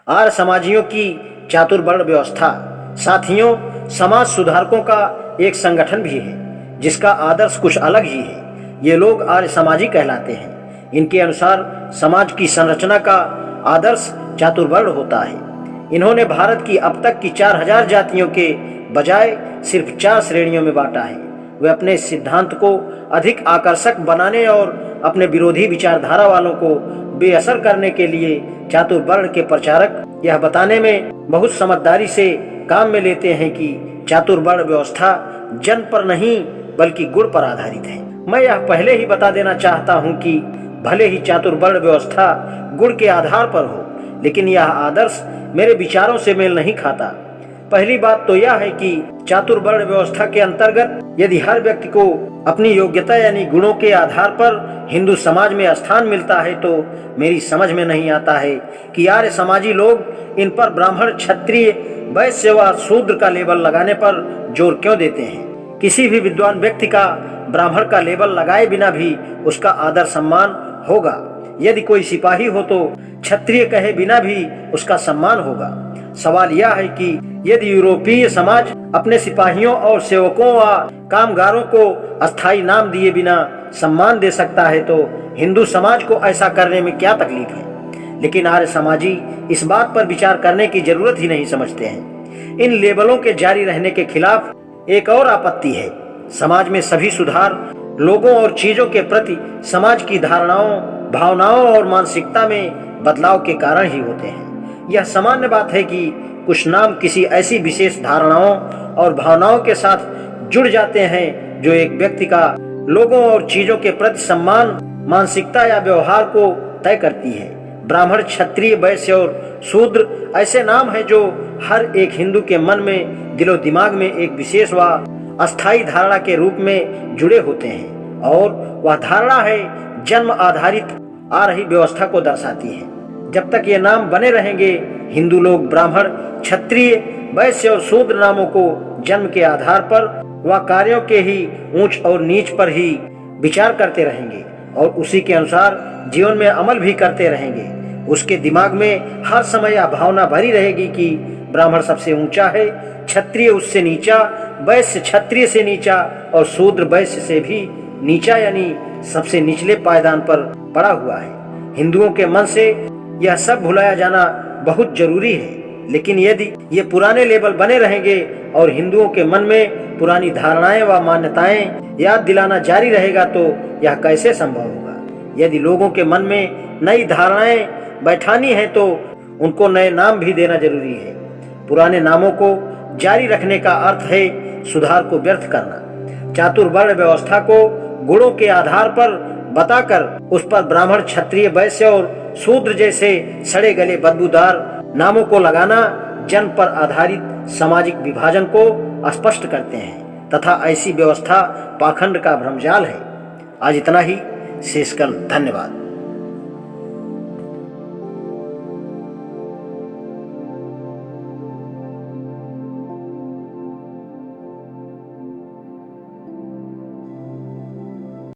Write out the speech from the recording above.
आर्य समाजियों की चातुर्वर्ण व्यवस्था साथियों समाज सुधारकों का एक संगठन भी है जिसका आदर्श कुछ अलग ही है। ये लोग आर्य समाजी कहलाते हैं। इनके अनुसार समाज की संरचना का आदर्श चातुर्वर्ण होता है। इन्होंने भारत की अब तक की 4000 जातियों के बजाय सिर्फ 4 श्रेणियों में बांटा है। वे अपने सिद्धांत को अधिक आकर्षक बनाने और अपने विरोधी विचारधारा वालों को बेअसर करने के लिए चातुर्वर्ण के प्रचारक यह बताने में बहुत समझदारी से काम में लेते हैं कि चातुर्वर्ण व्यवस्था जन पर नहीं बल्कि गुण पर आधारित है। मैं यह पहले ही बता देना चाहता हूं कि भले ही चातुर्वर्ण व्यवस्था गुण के आधार पर हो, लेकिन यह आदर्श मेरे विचारों से मेल नहीं खाता। पहली बात तो यह है कि चातुर्वर्ण व्यवस्था के अंतर्गत यदि हर व्यक्ति को अपनी योग्यता यानी गुणों के आधार पर हिंदू समाज में स्थान मिलता है तो मेरी समझ में नहीं आता है कि आर्य समाजी लोग इन पर ब्राह्मण, क्षत्रिय, वैश्य व शूद्र का लेबल लगाने पर जोर क्यों देते हैं। किसी भी विद्वान व्यक्ति का ब्राह्मण का लेबल लगाए बिना भी उसका आदर सम्मान होगा। यदि कोई सिपाही हो तो क्षत्रिय कहे बिना भी उसका सम्मान होगा। सवाल यह है कि यदि यूरोपीय समाज अपने सिपाहियों और सेवकों व कामगारों को अस्थायी नाम दिए बिना सम्मान दे सकता है तो हिंदू समाज को ऐसा करने में क्या तकलीफ है। लेकिन आर्य समाजी इस बात पर विचार करने की जरूरत ही नहीं समझते हैं। इन लेबलों के जारी रहने के खिलाफ एक और आपत्ति है। समाज में सभी सुधार लोगों और चीजों के प्रति समाज की धारणाओं, भावनाओं और मानसिकता में बदलाव के कारण ही होते हैं। यह सामान्य बात है कि कुछ नाम किसी ऐसी विशेष धारणाओं और भावनाओं के साथ जुड़ जाते हैं जो एक व्यक्ति का लोगों और चीजों के प्रति सम्मान, मानसिकता या व्यवहार को तय करती है। ब्राह्मण, क्षत्रिय, वैश्य और शूद्र ऐसे नाम हैं जो हर एक हिंदू के मन में, दिलो दिमाग में एक विशेष व अस्थायी धारणा के रूप में जुड़े होते हैं और वह धारणा है जन्म आधारित आ रही व्यवस्था को दर्शाती है। जब तक ये नाम बने रहेंगे हिंदू लोग ब्राह्मण, क्षत्रिय, वैश्य और शूद्र नामों को जन्म के आधार पर व कार्यों के ही ऊंच और नीच पर ही विचार करते रहेंगे और उसी के अनुसार जीवन में अमल भी करते रहेंगे। उसके दिमाग में हर समय यह भावना भरी रहेगी कि ब्राह्मण सबसे ऊंचा है, क्षत्रिय उससे नीचा, वैश्य क्षत्रिय से नीचा और शूद्र वैश्य से भी नीचा यानी सबसे निचले पायदान पर पड़ा हुआ है। हिंदुओं के मन से यह सब भुलाया जाना बहुत जरूरी है। लेकिन यदि ये पुराने लेबल बने रहेंगे और हिंदुओं के मन में पुरानी धारणाएं व मान्यताएं याद दिलाना जारी रहेगा तो यह कैसे संभव होगा। यदि लोगों के मन में नई धारणाएं बैठानी है तो उनको नए नाम भी देना जरूरी है। पुराने नामों को जारी रखने का अर्थ है सुधार को व्यर्थ करना। चातुर्वर्ण व्यवस्था को गुणों के आधार पर बताकर उस पर ब्राह्मण, क्षत्रिय, वैश्य और शूद्र जैसे सड़े गले बदबूदार नामों को लगाना जन्म पर आधारित सामाजिक विभाजन को स्पष्ट करते हैं तथा ऐसी व्यवस्था पाखंड का भ्रमजाल है। आज इतना ही। शेषकाल। धन्यवाद।